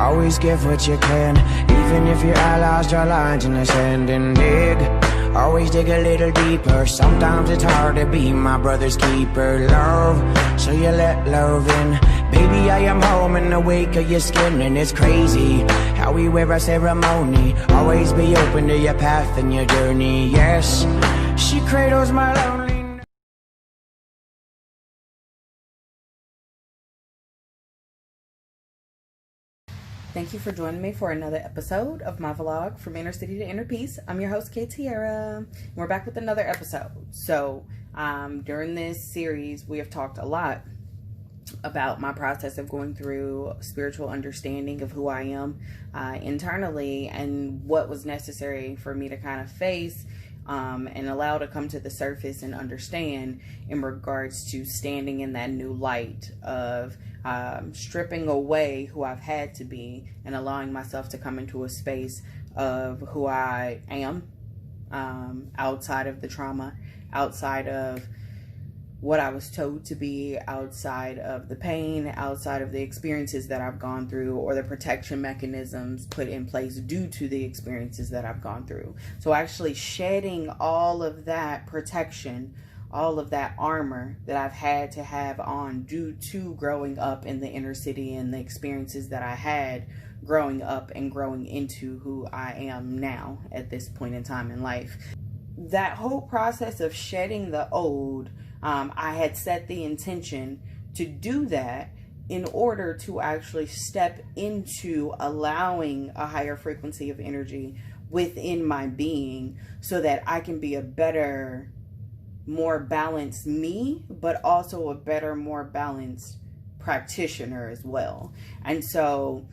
Always give what you can, even if your allies draw lines in the sand. And dig, always dig a little deeper. Sometimes it's hard to be my brother's keeper. Love, so you let love in. Baby, I am home in the wake of your skin. And it's crazy how we wear a ceremony. Always be open to your path and your journey. Yes, she cradles my lonely. Thank you for joining me for another episode of my vlog, From Inner City to Inner Peace. I'm your host, Tiara. We're back with another episode. So during this series, we have talked a lot about my process of going through spiritual understanding of who I am internally, and what was necessary for me to kind of face and allow to come to the surface and understand in regards to standing in that new light of stripping away who I've had to be and allowing myself to come into a space of who I am, outside of the trauma, outside of what I was told to be, outside of the pain, outside of the experiences that I've gone through, or the protection mechanisms put in place due to the experiences that I've gone through. So actually shedding all of that protection, all of that armor that I've had to have on due to growing up in the inner city and the experiences that I had growing up and growing into who I am now at this point in time in life. That whole process of shedding the old, I had set the intention to do that in order to actually step into allowing a higher frequency of energy within my being, so that I can be a better, more balanced me, but also a better, more balanced practitioner as well. And so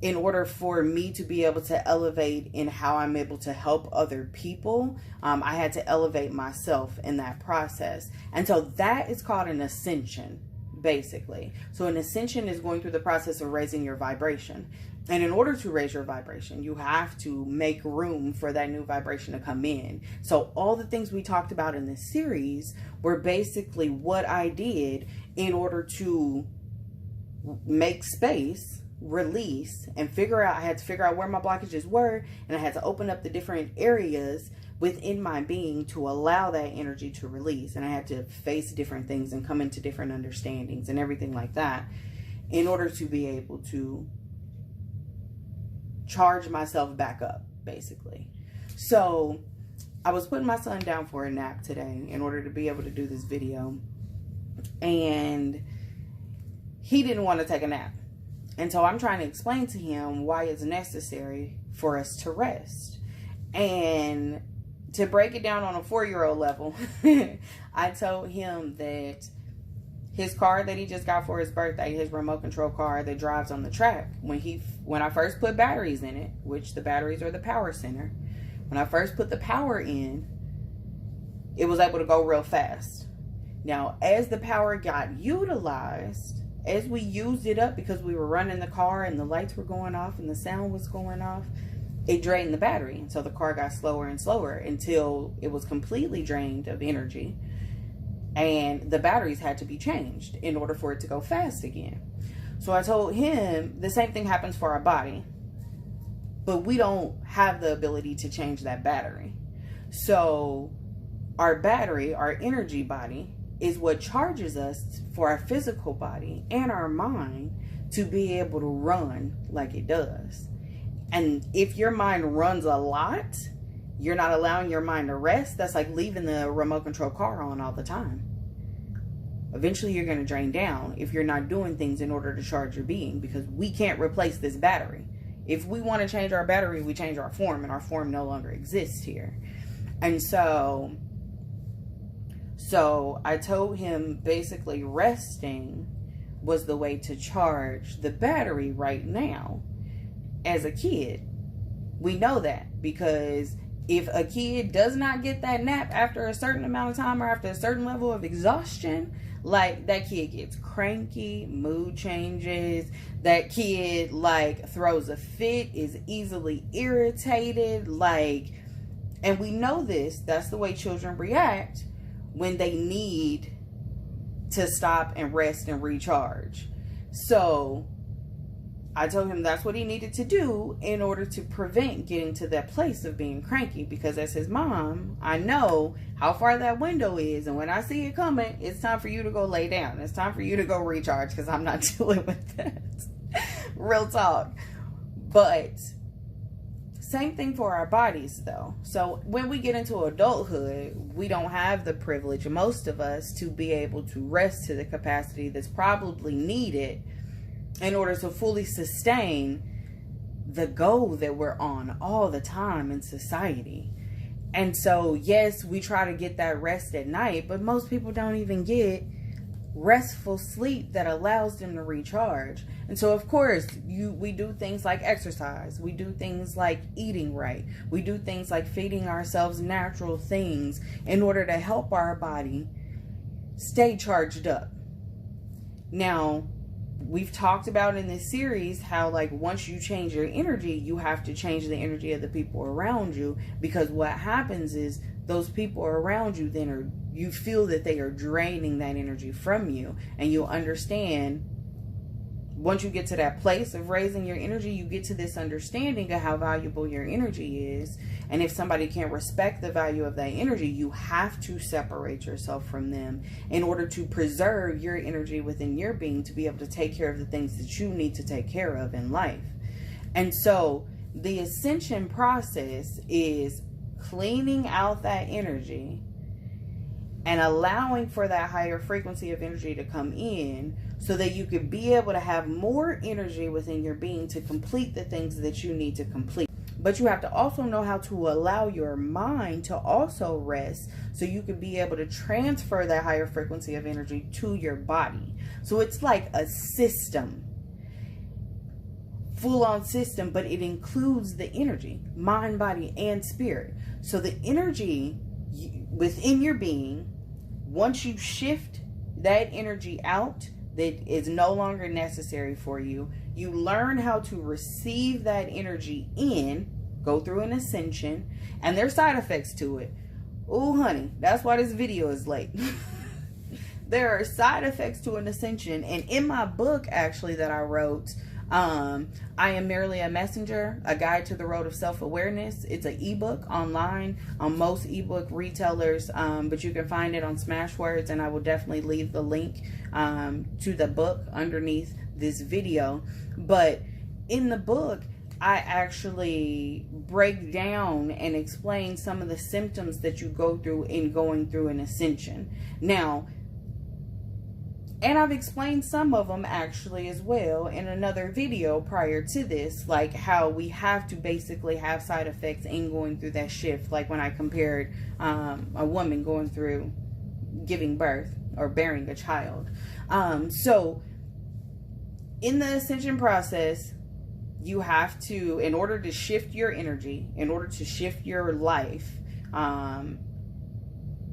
in order for me to be able to elevate in how I'm able to help other people, I had to elevate myself in that process. And so that is called an ascension, basically. So an ascension is going through the process of raising your vibration. And in order to raise your vibration, you have to make room for that new vibration to come in. So all the things we talked about in this series were basically what I did in order to make space, release, and figure out. I had to figure out where my blockages were, and I had to open up the different areas within my being to allow that energy to release. And I had to face different things and come into different understandings and everything like that in order to be able to charge myself back up, basically. So I was putting my son down for a nap today in order to be able to do this video, and he didn't want to take a nap. And so I'm trying to explain to him why it's necessary for us to rest. And to break it down on a 4-year-old level, I told him that his car that he just got for his birthday, his remote control car that drives on the track, when I first put batteries in it, which the batteries are the power center, when I first put the power in, it was able to go real fast. Now, as the power got utilized, as we used it up, because we were running the car and the lights were going off and the sound was going off, it drained the battery. And so the car got slower and slower until it was completely drained of energy. And the batteries had to be changed in order for it to go fast again. So I told him the same thing happens for our body, but we don't have the ability to change that battery. So our battery, our energy body, is what charges us for our physical body and our mind to be able to run like it does. And if your mind runs a lot, you're not allowing your mind to rest. That's like leaving the remote control car on all the time. Eventually you're going to drain down if you're not doing things in order to charge your being, because we can't replace this battery. If we want to change our battery, we change our form, and our form no longer exists here. And so I told him basically resting was the way to charge the battery right now. As a kid, we know that, because if a kid does not get that nap after a certain amount of time or after a certain level of exhaustion, like, that kid gets cranky, mood changes, that kid like throws a fit, is easily irritated, like, and we know this, that's the way children react when they need to stop and rest and recharge. So I told him that's what he needed to do in order to prevent getting to that place of being cranky. Because as his mom, I know how far that window is. And when I see it coming, it's time for you to go lay down. It's time for you to go recharge, because I'm not dealing with that. Real talk. But same thing for our bodies, though. So when we get into adulthood, we don't have the privilege, most of us, to be able to rest to the capacity that's probably needed in order to fully sustain the goal that we're on all the time in society. And so, yes, we try to get that rest at night, but most people don't even get restful sleep that allows them to recharge. And so, of course, we do things like exercise. We do things like eating right. We do things like feeding ourselves natural things in order to help our body stay charged up. Now, we've talked about in this series how, like, once you change your energy, you have to change the energy of the people around you, because what happens is those people around you then you feel that they are draining that energy from you, and you understand, once you get to that place of raising your energy, you get to this understanding of how valuable your energy is. And if somebody can't respect the value of that energy, you have to separate yourself from them in order to preserve your energy within your being, to be able to take care of the things that you need to take care of in life. And so the ascension process is cleaning out that energy and allowing for that higher frequency of energy to come in, so that you could be able to have more energy within your being to complete the things that you need to complete. But you have to also know how to allow your mind to also rest, so you can be able to transfer that higher frequency of energy to your body. So it's like a system, full-on system, but it includes the energy, mind, body, and spirit. So the energy within your being, once you shift that energy out that is no longer necessary for you, you learn how to receive that energy in, go through an ascension, and there's side effects to it. Oh, honey, that's why this video is late. There are side effects to an ascension. And in my book, actually, that I wrote, I Am Merely a Messenger, A Guide to the Road of Self-Awareness. It's an ebook online on most ebook retailers, but you can find it on Smashwords, and I will definitely leave the link to the book underneath this video. But in the book, I actually break down and explain some of the symptoms that you go through in going through an ascension. Now, and I've explained some of them actually as well in another video prior to this, like how we have to basically have side effects in going through that shift. Like when I compared a woman going through giving birth or bearing a child. So in the ascension process, you have to, in order to shift your energy, in order to shift your life,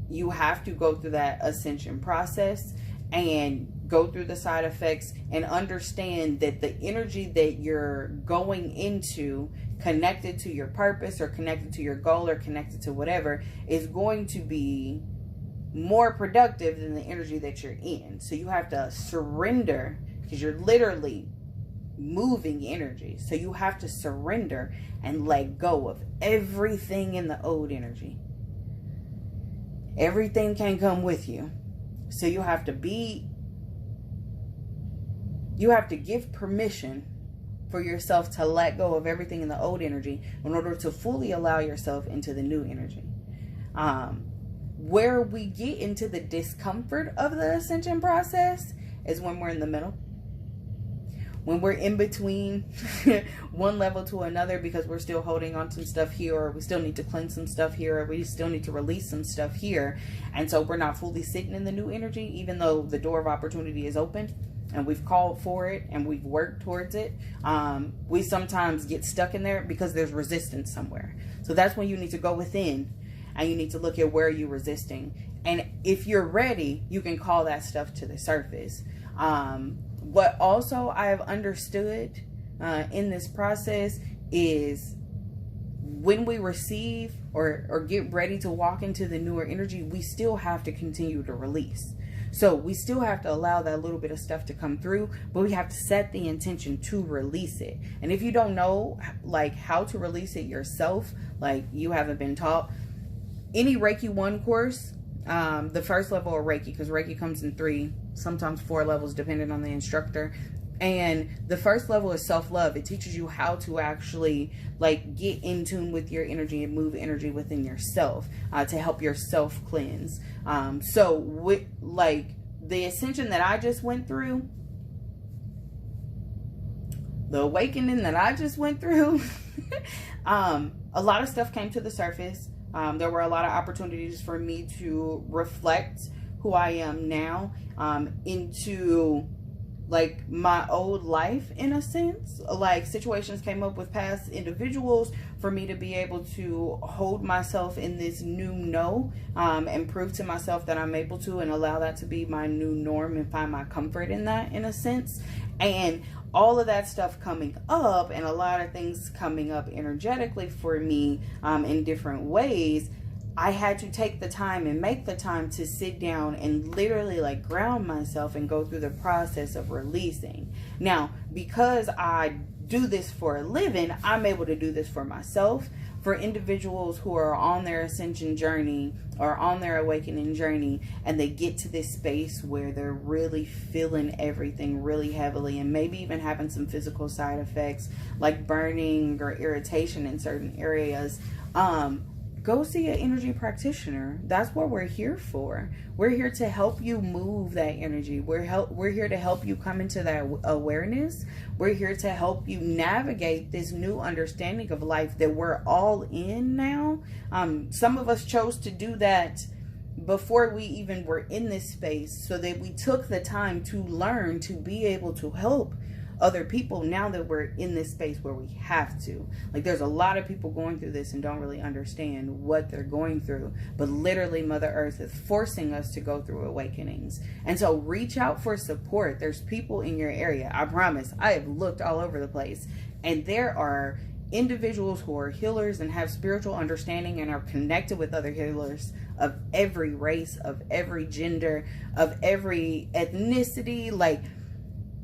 you have to go through that ascension process and go through the side effects and understand that the energy that you're going into, connected to your purpose or connected to your goal or connected to whatever, is going to be more productive than the energy that you're in. So you have to surrender, because you're literally moving energy. So you have to surrender and let go of everything in the old energy. Everything can come with you. So you have to give permission for yourself to let go of everything in the old energy in order to fully allow yourself into the new energy. Where we get into the discomfort of the ascension process is when we're in the middle. When we're in between one level to another, because we're still holding on to some stuff here, or we still need to cleanse some stuff here, or we still need to release some stuff here. And so we're not fully sitting in the new energy, even though the door of opportunity is open and we've called for it and we've worked towards it. We sometimes get stuck in there because there's resistance somewhere. So that's when you need to go within and you need to look at where you're resisting. And if you're ready, you can call that stuff to the surface. What also I have understood in this process is when we receive or get ready to walk into the newer energy, we still have to continue to release. So we still have to allow that little bit of stuff to come through, but we have to set the intention to release it. And if you don't know like how to release it yourself, like you haven't been taught, any Reiki 1 course, the first level of Reiki, because Reiki comes in 3, sometimes 4 levels depending on the instructor. And the first level is self-love. It teaches you how to actually like get in tune with your energy and move energy within yourself to help yourself cleanse. So with like the ascension that I just went through, the awakening that I just went through, a lot of stuff came to the surface. There were a lot of opportunities for me to reflect who I am now into like my old life, in a sense. Like situations came up with past individuals for me to be able to hold myself in this new and prove to myself that I'm able to, and allow that to be my new norm and find my comfort in that, in a sense. And all of that stuff coming up, and a lot of things coming up energetically for me in different ways, I had to take the time and make the time to sit down and literally like ground myself and go through the process of releasing. Now, because I do this for a living, I'm able to do this for myself. For individuals who are on their ascension journey or on their awakening journey, and they get to this space where they're really feeling everything really heavily, and maybe even having some physical side effects like burning or irritation in certain areas, go see an energy practitioner. That's what we're here for. We're here to help you move that energy. We're here to help you come into that awareness. We're here to help you navigate this new understanding of life that we're all in now. Some of us chose to do that before we even were in this space, so that we took the time to learn to be able to help other people now that we're in this space where we have to. Like, there's a lot of people going through this and don't really understand what they're going through, but literally Mother Earth is forcing us to go through awakenings. And so reach out for support. There's people in your area. I promise, I have looked all over the place, and there are individuals who are healers and have spiritual understanding and are connected with other healers of every race, of every gender, of every ethnicity, like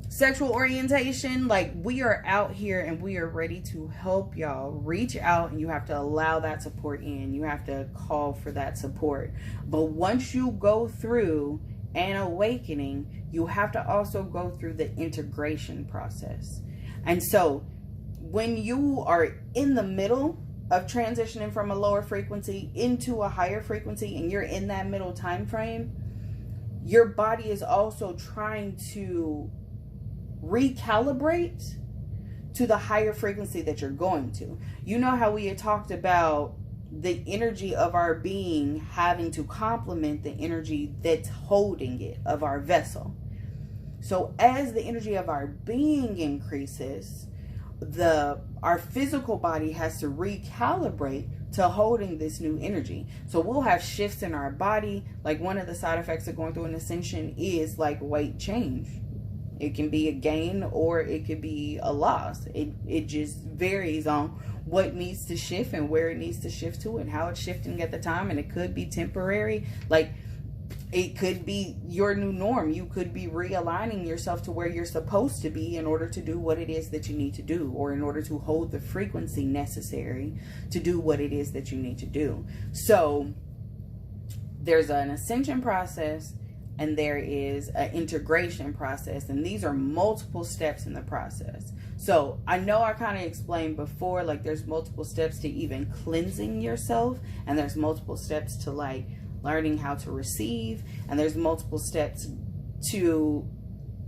sexual orientation. Like, we are out here and we are ready to help y'all. Reach out, and you have to allow that support in. You have to call for that support. But once you go through an awakening, you have to also go through the integration process. And so when you are in the middle of transitioning from a lower frequency into a higher frequency, and you're in that middle time frame, your body is also trying to recalibrate to the higher frequency that you're going to. You know how we had talked about the energy of our being having to complement the energy that's holding it, of our vessel. So as the energy of our being increases, our physical body has to recalibrate to holding this new energy. So we'll have shifts in our body. Like, one of the side effects of going through an ascension is like weight change. It can be a gain or it could be a loss. It just varies on what needs to shift and where it needs to shift to and how it's shifting at the time. And it could be temporary. Like, it could be your new norm. You could be realigning yourself to where you're supposed to be in order to do what it is that you need to do, or in order to hold the frequency necessary to do what it is that you need to do. So there's an ascension process, and there is an integration process, and these are multiple steps in the process. So I know I kind of explained before, like, there's multiple steps to even cleansing yourself, and there's multiple steps to like learning how to receive, and there's multiple steps to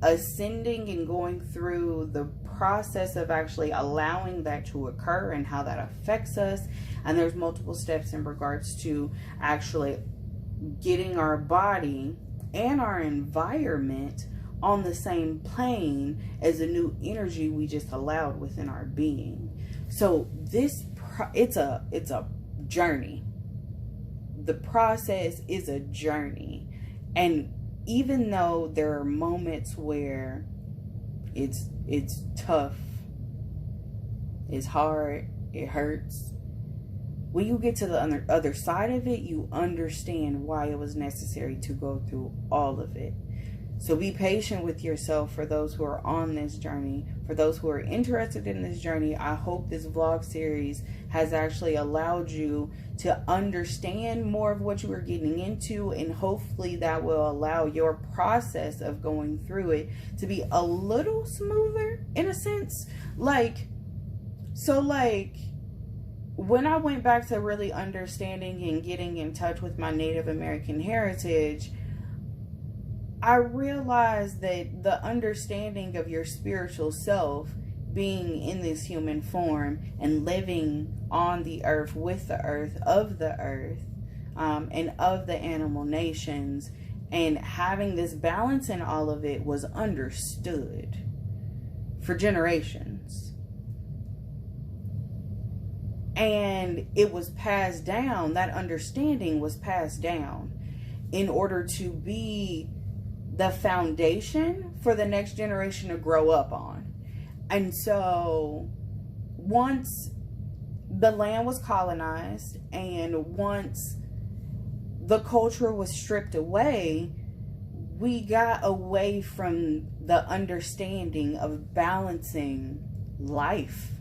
ascending and going through the process of actually allowing that to occur and how that affects us. And there's multiple steps in regards to actually getting our body and our environment on the same plane as the new energy we just allowed within our being. So it's a journey. The process is a journey. And even though there are moments where it's tough, it's hard, it hurts, when you get to the other side of it, you understand why it was necessary to go through all of it. So be patient with yourself for those who are on this journey. For those who are interested in this journey, I hope this vlog series has actually allowed you to understand more of what you are getting into, and hopefully that will allow your process of going through it to be a little smoother in a sense. So when I went back to really understanding and getting in touch with my Native American heritage, I realized that the understanding of your spiritual self being in this human form and living on the earth with the earth, and of the animal nations, and having this balance in all of it was understood for generations. And it was passed down, that understanding was passed down in order to be the foundation for the next generation to grow up on. And so once the land was colonized and once the culture was stripped away, we got away from the understanding of balancing life.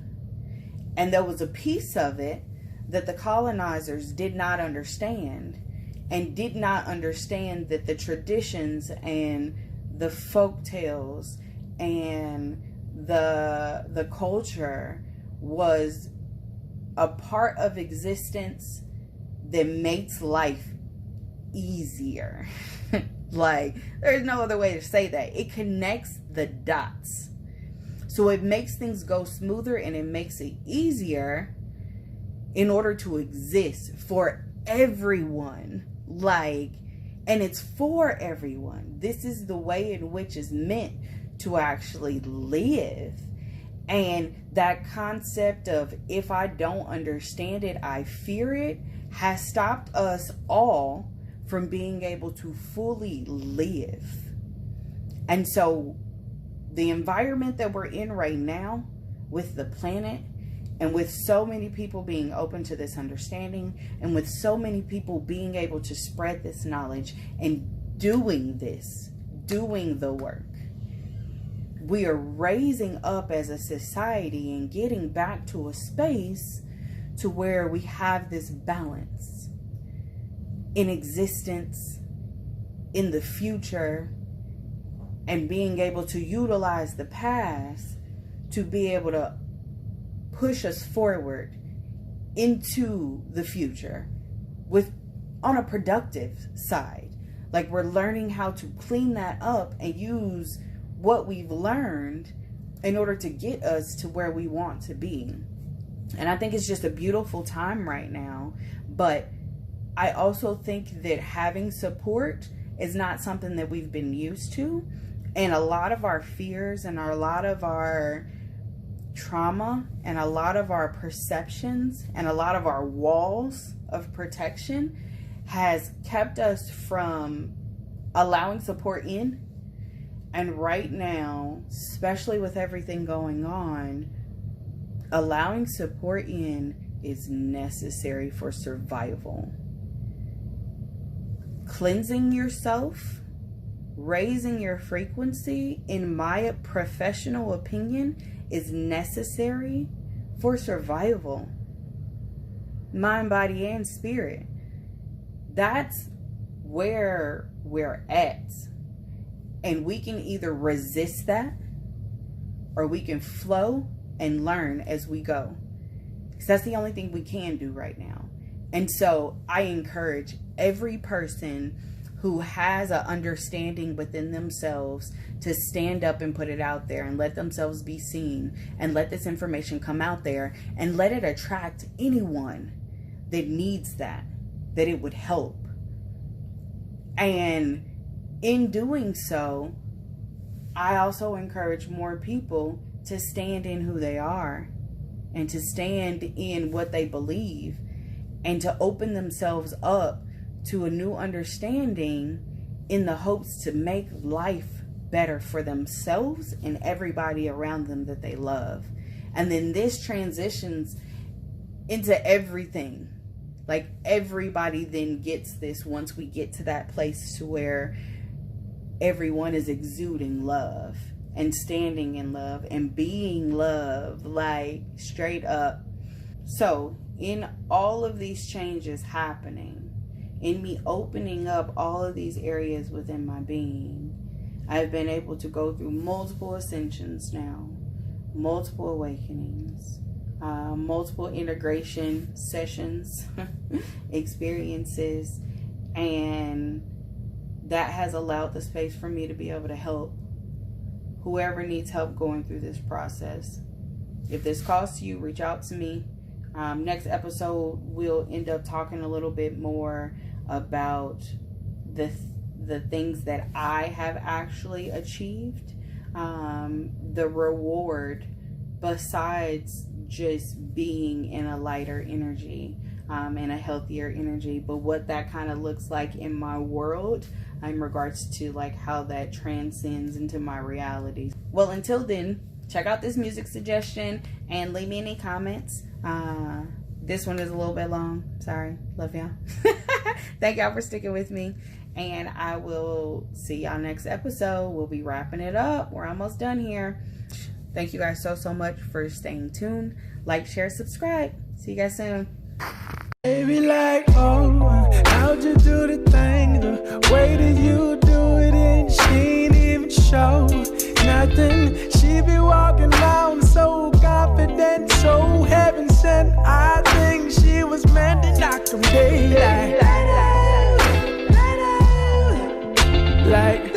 And there was a piece of it that the colonizers did not understand, and did not understand that the traditions and the folk tales and the culture was a part of existence that makes life easier. There's no other way to say that. It connects the dots. So it makes things go smoother, and it makes it easier in order to exist for everyone. And it's for everyone. This is the way in which it's meant to actually live. And that concept of, if I don't understand it, I fear it, has stopped us all from being able to fully live. And so the environment that we're in right now with the planet, and with so many people being open to this understanding, and with so many people being able to spread this knowledge and doing the work, we are raising up as a society and getting back to a space to where we have this balance in existence, in the future, and being able to utilize the past to be able to push us forward into the future on a productive side. We're learning how to clean that up and use what we've learned in order to get us to where we want to be. And I think it's just a beautiful time right now. But I also think that having support is not something that we've been used to. And a lot of our fears and a lot of our trauma and a lot of our perceptions and a lot of our walls of protection has kept us from allowing support in. And right now, especially with everything going on, allowing support in is necessary for survival. Cleansing yourself, raising your frequency, in my professional opinion, is necessary for survival. Mind, body, and spirit. That's where we're at. And we can either resist that, or we can flow and learn as we go. Because that's the only thing we can do right now. And so I encourage every person who has an understanding within themselves to stand up and put it out there and let themselves be seen, and let this information come out there, and let it attract anyone that needs that it would help. And in doing so, I also encourage more people to stand in who they are, and to stand in what they believe, and to open themselves up to a new understanding in the hopes to make life better for themselves and everybody around them that they love. And then this transitions into everything Like, everybody then gets this once we get to that place to where everyone is exuding love and standing in love and being love, like, straight up. So in all of these changes happening, in me opening up all of these areas within my being, I've been able to go through multiple ascensions now, multiple awakenings, multiple integration sessions, experiences, and that has allowed the space for me to be able to help whoever needs help going through this process. If this calls to you, reach out to me. Next episode, we'll end up talking a little bit more about the things that I have actually achieved, the reward besides just being in a lighter energy, and a healthier energy, but what that kind of looks like in my world in regards to like how that transcends into my reality. Well, until then, check out this music suggestion and leave me any comments. This one is a little bit long, sorry, love y'all. Thank y'all for sticking with me, and I will see y'all next episode. We'll be wrapping it up. We're almost done here. Thank you guys so much for staying tuned. Like, share, subscribe. See you guys soon. Baby, like, oh, how'd you do the thing? The way that you do it, and she ain't even show nothing. She be walking around so confident, so heaven sent. I think she was meant to knock 'em dead. Like